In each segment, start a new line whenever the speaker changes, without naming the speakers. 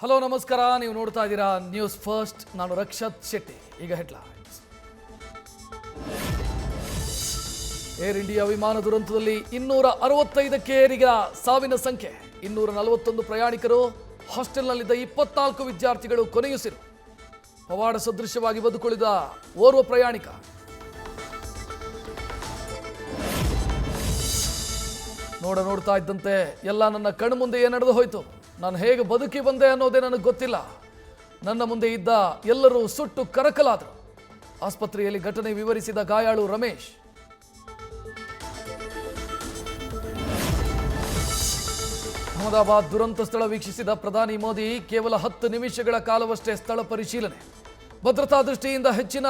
Hello ನಮಸ್ಕಾರ, ನೀವು ನೋಡ್ತಾ ಇದ್ದೀರಾ ನ್ಯೂಸ್ ಫಸ್ಟ್. ನಾನು ರಕ್ಷತ್ ಶೆಟ್ಟಿ. ಈಗ ಹೆಡ್ಲೈನ್ಸ್. ಏರ್ ಇಂಡಿಯಾ ವಿಮಾನ ದುರಂತದಲ್ಲಿ 265ಕ್ಕೆ ಏರಿದ ಸಾವಿನ ಸಂಖ್ಯೆ. 241 ಪ್ರಯಾಣಿಕರು, ಹಾಸ್ಟೆಲ್ನಲ್ಲಿದ್ದ 24 ವಿದ್ಯಾರ್ಥಿಗಳು ಕೊನೆಯುಸಿರು. ಪವಾಡ ಸದೃಶವಾಗಿ ಬದುಕುಳಿದ ಓರ್ವ ಪ್ರಯಾಣಿಕ. ನೋಡ್ತಾ ಇದ್ದಂತೆ ಎಲ್ಲ ನನ್ನ ಕಣ್ಣು ಮುಂದೆ ನಡೆದು ಹೋಯಿತು. ನಾನು ಹೇಗೆ ಬದುಕಿ ಬಂದೆ ಅನ್ನೋದೇ ನನಗೆ ಗೊತ್ತಿಲ್ಲ. ನನ್ನ ಮುಂದೆ ಇದ್ದ ಎಲ್ಲರೂ ಸುಟ್ಟು ಕರಕಲಾದರು. ಆಸ್ಪತ್ರೆಯಲ್ಲಿ ಘಟನೆ ವಿವರಿಸಿದ ಗಾಯಾಳು ರಮೇಶ್. ಅಹಮದಾಬಾದ್ ದುರಂತ ಸ್ಥಳ ವೀಕ್ಷಿಸಿದ ಪ್ರಧಾನಿ ಮೋದಿ ಕೇವಲ 10 ನಿಮಿಷಗಳ ಕಾಲವಷ್ಟೇ ಸ್ಥಳ ಪರಿಶೀಲನೆ. ಭದ್ರತಾ ದೃಷ್ಟಿಯಿಂದ ಹೆಚ್ಚಿನ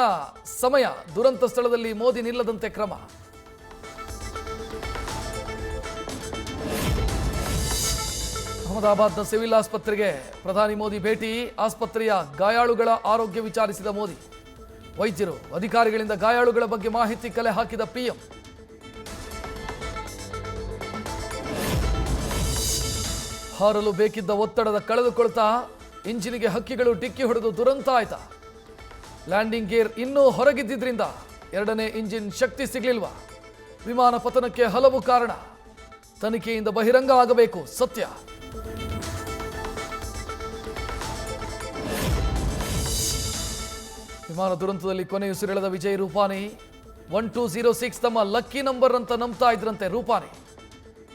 ಸಮಯ ದುರಂತ ಸ್ಥಳದಲ್ಲಿ ಮೋದಿ ನಿಲ್ಲದಂತೆ ಕ್ರಮ. ಅಹಮದಾಬಾದ್ನ ಸಿವಿಲ್ ಆಸ್ಪತ್ರೆಗೆ ಪ್ರಧಾನಿ ಮೋದಿ ಭೇಟಿ. ಆಸ್ಪತ್ರೆಯ ಗಾಯಾಳುಗಳ ಆರೋಗ್ಯ ವಿಚಾರಿಸಿದ ಮೋದಿ. ವೈದ್ಯರು, ಅಧಿಕಾರಿಗಳಿಂದ ಗಾಯಾಳುಗಳ ಬಗ್ಗೆ ಮಾಹಿತಿ ಕಲೆ ಹಾಕಿದ ಪಿಎಂ. ಹಾರಲು ಬೇಕಿದ್ದ ಒತ್ತಡದ ಕಳೆದುಕೊಳ್ತಾ ಇಂಜಿನಿಗೆ ಹಕ್ಕಿಗಳು ಡಿಕ್ಕಿ ಹೊಡೆದು ದುರಂತ ಆಯ್ತಾ? ಲ್ಯಾಂಡಿಂಗ್ ಗೇರ್ ಇನ್ನೂ ಹೊರಗಿದ್ದರಿಂದ ಎರಡನೇ ಇಂಜಿನ್ ಶಕ್ತಿ ಸಿಗಲಿಲ್ವಾ? ವಿಮಾನ ಪತನಕ್ಕೆ ಹಲವು ಕಾರಣ. ತನಿಖೆಯಿಂದ ಬಹಿರಂಗ ಆಗಬೇಕು ಸತ್ಯ. ವಿಮಾನ ದುರಂತದಲ್ಲಿ ಕೊನೆಯುಸಿರೆಳೆದ ವಿಜಯ್ ರೂಪಾನಿ. 1206 ತಮ್ಮ ಲಕ್ಕಿ ನಂಬರ್ ಅಂತ ನಂಬ್ತಾ ಇದ್ರಂತೆ ರೂಪಾನಿ.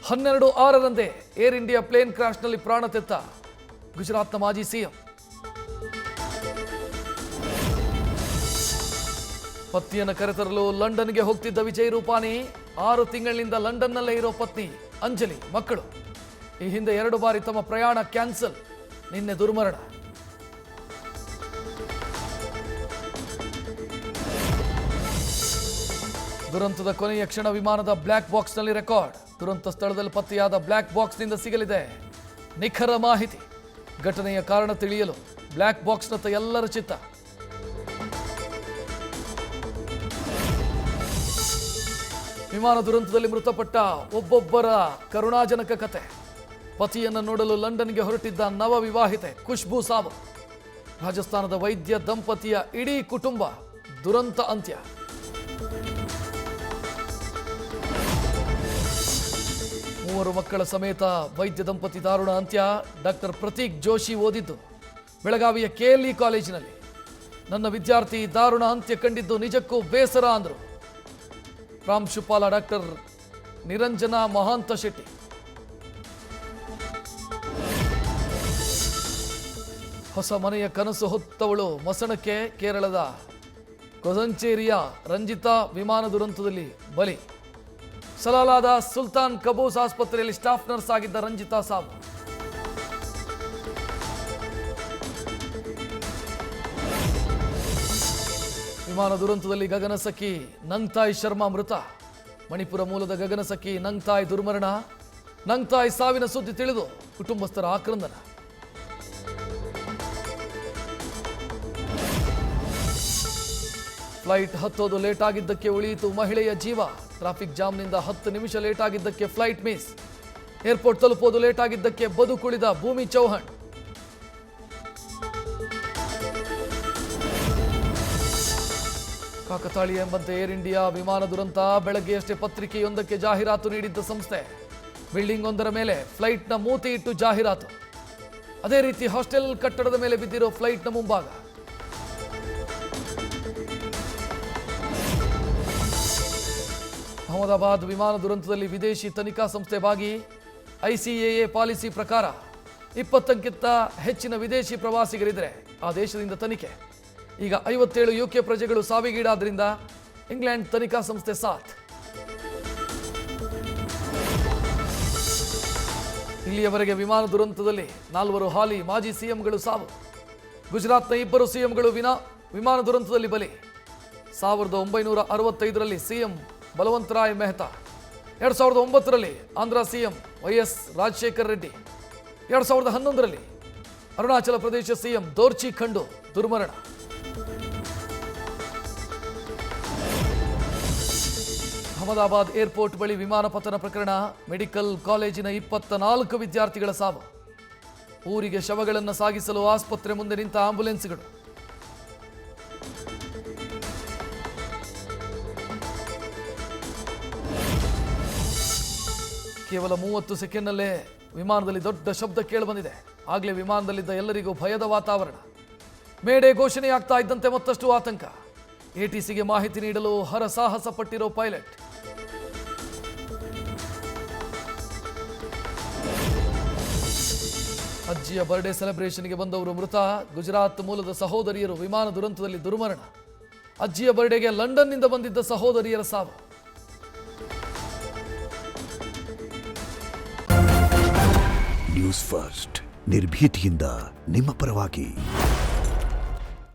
12/6ರಂದೇ ಏರ್ ಇಂಡಿಯಾ ಪ್ಲೇನ್ ಕ್ರಾಶ್ನಲ್ಲಿ ಪ್ರಾಣ ತೆತ್ತ ಗುಜರಾತ್ನ ಮಾಜಿ ಸಿಎಂ. ಪತ್ನಿಯನ್ನು ಕರೆತರಲು ಲಂಡನ್ಗೆ ಹೋಗ್ತಿದ್ದ ವಿಜಯ್ ರೂಪಾನಿ. 6 ತಿಂಗಳಿನಿಂದ ಲಂಡನ್ನಲ್ಲೇ ಇರೋ ಪತ್ನಿ ಅಂಜಲಿ, ಮಕ್ಕಳು. ಈ ಹಿಂದೆ 2 ಬಾರಿ ತಮ್ಮ ಪ್ರಯಾಣ ಕ್ಯಾನ್ಸಲ್. ನಿನ್ನೆ ದುರ್ಮರಣ. ದುರಂತದ ಕೊನೆಯ ಕ್ಷಣ ವಿಮಾನದ ಬ್ಲ್ಯಾಕ್ ಬಾಕ್ಸ್ನಲ್ಲಿ ರೆಕಾರ್ಡ್. ದುರಂತ ಸ್ಥಳದಲ್ಲಿ ಪತ್ತೆಯಾದ ಬ್ಲ್ಯಾಕ್ ಬಾಕ್ಸ್ನಿಂದ ಸಿಗಲಿದೆ ನಿಖರ ಮಾಹಿತಿ. ಘಟನೆಯ ಕಾರಣ ತಿಳಿಯಲು ಬ್ಲ್ಯಾಕ್ ಬಾಕ್ಸ್ನತ್ತ ಎಲ್ಲರ ಚಿತ್ತ. ವಿಮಾನ ದುರಂತದಲ್ಲಿ ಮೃತಪಟ್ಟ ಒಬ್ಬೊಬ್ಬರ ಕರುಣಾಜನಕ ಕತೆ. ಪತಿಯನ್ನು ನೋಡಲು ಲಂಡನ್ಗೆ ಹೊರಟಿದ್ದ ನವ ವಿವಾಹಿತೆ ಖುಷ್ಬೂ ಸಾವು. ರಾಜಸ್ಥಾನದ ವೈದ್ಯ ದಂಪತಿಯ ಇಡೀ ಕುಟುಂಬ ದುರಂತ ಅಂತ್ಯ. ಮೂವರು ಮಕ್ಕಳ ಸಮೇತ ವೈದ್ಯ ದಂಪತಿ ದಾರುಣ ಅಂತ್ಯ. ಡಾಕ್ಟರ್ ಪ್ರತೀಕ್ ಜೋಶಿ ಓದಿದ್ದು ಬೆಳಗಾವಿಯ ಕೆಎಲ್ಇ ಕಾಲೇಜಿನಲ್ಲಿ. ನನ್ನ ವಿದ್ಯಾರ್ಥಿ ದಾರುಣ ಅಂತ್ಯ ಕಂಡಿದ್ದು ನಿಜಕ್ಕೂ ಬೇಸರ ಅಂದರು ಪ್ರಾಂಶುಪಾಲ ಡಾಕ್ಟರ್ ನಿರಂಜನಾ ಮಹಾಂತ ಶೆಟ್ಟಿ. ಹೊಸ ಮನೆಯ ಕನಸು ಹೊತ್ತವಳು ಮಸಣಕ್ಕೆ. ಕೇರಳದ ಕೊಸಂಚೇರಿಯ ರಂಜಿತಾ ವಿಮಾನ ದುರಂತದಲ್ಲಿ ಬಲಿ. ಸಲಾಲಾದ ಸುಲ್ತಾನ್ ಕಬೂಸ್ ಆಸ್ಪತ್ರೆಯಲ್ಲಿ ಸ್ಟಾಫ್ ನರ್ಸ್ ಆಗಿದ್ದ ರಂಜಿತಾ ಸಾವು. ವಿಮಾನ ದುರಂತದಲ್ಲಿ ಗಗನಸಖಿ ನಂಗ್ತಾಯ್ ಶರ್ಮಾ ಮೃತ. ಮಣಿಪುರ ಮೂಲದ ಗಗನಸಖಿ ನಂಗ್ತಾಯ್ ದುರ್ಮರಣ. ನಂಗ್ತಾಯ್ ಸಾವಿನ ಸುದ್ದಿ ತಿಳಿದು ಕುಟುಂಬಸ್ಥರ ಆಕ್ರಂದನ. ಫ್ಲೈಟ್ ಹತ್ತೋದು ಲೇಟ್ ಆಗಿದ್ದಕ್ಕೆ ಉಳಿಯಿತು ಮಹಿಳೆಯ ಜೀವ. ಟ್ರಾಫಿಕ್ ಜಾಮ್ನಿಂದ 10 ನಿಮಿಷ ಲೇಟ್ ಆಗಿದ್ದಕ್ಕೆ ಫ್ಲೈಟ್ ಮಿಸ್. ಏರ್ಪೋರ್ಟ್ ತಲುಪೋದು ಲೇಟ್ ಆಗಿದ್ದಕ್ಕೆ ಬದುಕುಳಿದ ಭೂಮಿ ಚೌಹಾಣ್. ಕಾಕತಾಳಿ ಎಂಬಂತೆ ಏರ್ ಇಂಡಿಯಾ ವಿಮಾನ ದುರಂತ. ಬೆಳಗ್ಗೆಯಷ್ಟೇ ಪತ್ರಿಕೆಯೊಂದಕ್ಕೆ ಜಾಹೀರಾತು ನೀಡಿದ್ದ ಸಂಸ್ಥೆ. ಬಿಲ್ಡಿಂಗ್ ಒಂದರ ಮೇಲೆ ಫ್ಲೈಟ್ನ ಮೂತಿ ಇಟ್ಟು ಜಾಹೀರಾತು. ಅದೇ ರೀತಿ ಹಾಸ್ಟೆಲ್ ಕಟ್ಟಡದ ಮೇಲೆ ಬಿದ್ದಿರೋ ಫ್ಲೈಟ್ನ ಮುಂಭಾಗ. ಅಹಮದಾಬಾದ್ ವಿಮಾನ ದುರಂತದಲ್ಲಿ ವಿದೇಶಿ ತನಿಖಾ ಸಂಸ್ಥೆ ಭಾಗಿ. ಐಸಿಎಎ ಪಾಲಿಸಿ ಪ್ರಕಾರ 20ಕ್ಕಿಂತ ಹೆಚ್ಚಿನ ವಿದೇಶಿ ಪ್ರವಾಸಿಗರಿದ್ದರೆ ಆ ದೇಶದಿಂದ ತನಿಖೆ. ಈಗ 57 ಯುಕೆ ಪ್ರಜೆಗಳು ಸಾವಿಗೀಡಾದ್ರಿಂದ ಇಂಗ್ಲೆಂಡ್ ತನಿಖಾ ಸಂಸ್ಥೆ ಸಾಥ್. ಇಲ್ಲಿಯವರೆಗೆ ವಿಮಾನ ದುರಂತದಲ್ಲಿ 4 ಹಾಲಿ ಮಾಜಿ ಸಿಎಂಗಳು ಸಾವು. ಗುಜರಾತ್ನ 2 ಸಿಎಂಗಳು ವಿಮಾನ ದುರಂತದಲ್ಲಿ ಬಲಿ. 1965ರಲ್ಲಿ ಸಿಎಂ ಬಲವಂತರಾಯ್ ಮೆಹ್ತಾ. 2009ರಲ್ಲಿ ಆಂಧ್ರ ಸಿಎಂ ವೈಎಸ್ ರಾಜಶೇಖರ್ ರೆಡ್ಡಿ. 2011ರಲ್ಲಿ ಅರುಣಾಚಲ ಪ್ರದೇಶ ಸಿಎಂ ದೋರ್ಚಿ ಖಂಡು ದುರ್ಮರಣ. ಅಹಮದಾಬಾದ್ ಏರ್ಪೋರ್ಟ್ ಬಳಿ ವಿಮಾನ ಪತನ ಪ್ರಕರಣ. ಮೆಡಿಕಲ್ ಕಾಲೇಜಿನ 24 ವಿದ್ಯಾರ್ಥಿಗಳ ಸಾವು. ಊರಿಗೆ ಶವಗಳನ್ನು ಸಾಗಿಸಲು ಆಸ್ಪತ್ರೆ ಮುಂದೆ ನಿಂತ ಆಂಬ್ಯುಲೆನ್ಸ್ಗಳು. ಕೇವಲ 30 ಸೆಕೆಂಡ್ನಲ್ಲೇ ವಿಮಾನದಲ್ಲಿ ದೊಡ್ಡ ಶಬ್ದ ಕೇಳಿಬಂದಿದೆ. ಆಗಲೇ ವಿಮಾನದಲ್ಲಿದ್ದ ಎಲ್ಲರಿಗೂ ಭಯದ ವಾತಾವರಣ. ಮೇಡೆ ಘೋಷಣೆಯಾಗ್ತಾ ಇದ್ದಂತೆ ಮತ್ತಷ್ಟು ಆತಂಕ. ಎಟಿಸಿಗೆ ಮಾಹಿತಿ ನೀಡಲು ಹರಸಾಹಸ ಪಟ್ಟಿರೋ ಪೈಲಟ್. ಅಜ್ಜಿಯ ಬರ್ಡೇ ಸೆಲೆಬ್ರೇಷನ್ಗೆ ಬಂದವರು ಮೃತ. ಗುಜರಾತ್ ಮೂಲದ ಸಹೋದರಿಯರು ವಿಮಾನ ದುರಂತದಲ್ಲಿ ದುರ್ಮರಣ. ಅಜ್ಜಿಯ ಬರ್ಡೇಗೆ ಲಂಡನ್ನಿಂದ ಬಂದಿದ್ದ ಸಹೋದರಿಯರ ಸಾವು.
ನ್ಯೂಸ್ ಫಸ್ಟ್ ನಿರ್ಭೀತಿಯಿಂದ ನಿಮ್ಮ ಪರವಾಗಿ.